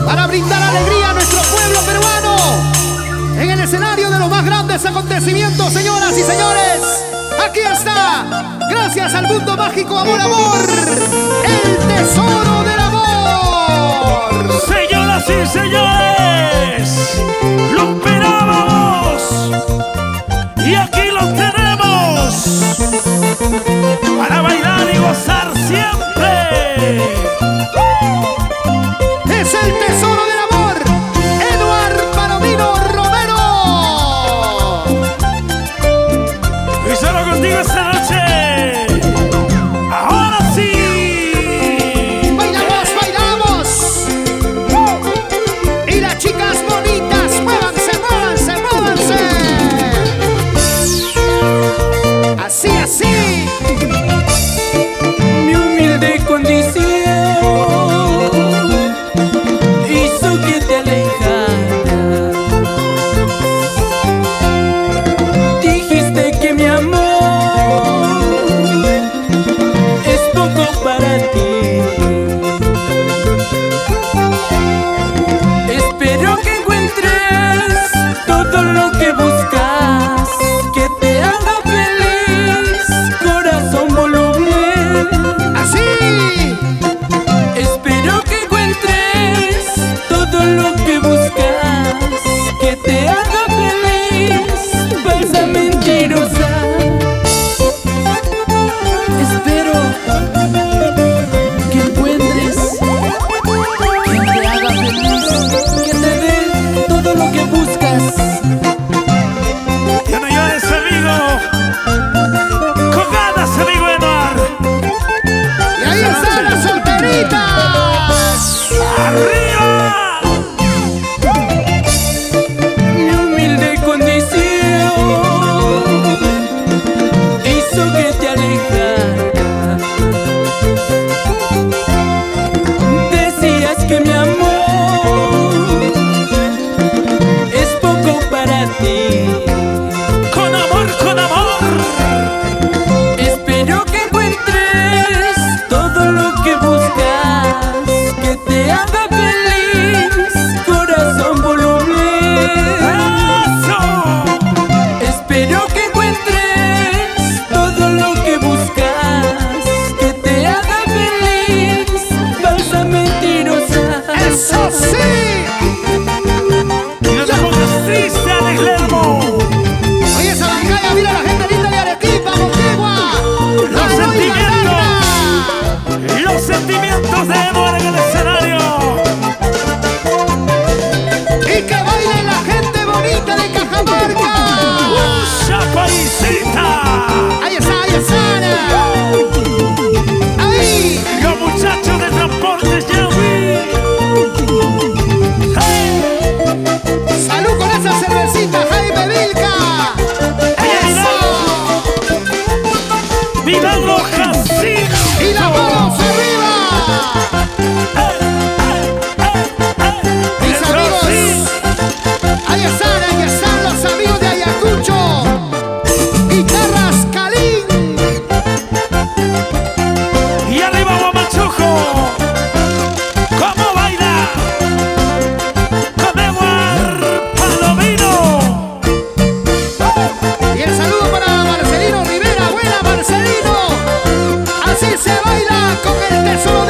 Para brindar alegría a nuestro pueblo peruano en el escenario de los más grandes acontecimientos, señoras y señores, aquí está, gracias al mundo mágico Amor Amor, el tesoro del amor. Señoras y señores, lo esperábamos y aquí lo tenemos para bailar y gozar siempre. Es el tesoro del amor, Eduardo Palomino Romero. Y solo contigo esta noche. Ahora sí. Bailamos, bailamos. Y las chicas bonitas, muévanse, muévanse, muévanse. Así, así. Mi humilde condición hizo que te alejara. Dijiste que mi amor es poco para ti. Espero que encuentres todo lo que buscas, que te haga feliz, corazón voluble. Así. Espero que encuentres todo lo que buscas, que te haga feliz, falsa mentirosa. Espero que encuentres quien te haga feliz, que te dé todo lo que buscas. Ya no llores, amigo. Con ganas, amigo Eduardo. Y ahí están las solteritas. ¡Arriba! Mi humilde condición hizo que te alejara. Decías que mi amor es poco para ti. Con amor, con amor. Espero que encuentres todo lo que buscas, que te haga feliz, corazón voluble. ¡Eso! Espero que encuentres todo lo que buscas, que te haga feliz, falsa mentirosa. Eso sí. Y no te pongas triste, Alex Lermo. Oye, esa bancada, mira la gente linda de Arequipa, Moquegua. Los sentimientos de Eduardo en el escenario. Y que baile la gente bonita de Cajamarca. ¡Chapaicita! Ahí está, ahí está. Ahí. Los muchachos de Transportes Yahweh. ¡Hey! Salud con esa cervecita, Jaime Vilca. Eso. ¡Milagro Jacinto! Y las manos arriba. Mis Eso amigos. sí. Ahí están los amigos de Ayacucho. Guitarras Calín. Y arriba Guamachuco. ¿Cómo baila? Con Eduardo Palomino. Y el saludo para Marcelino Rivera. Buena, Marcelino. Así se baila con el tesoro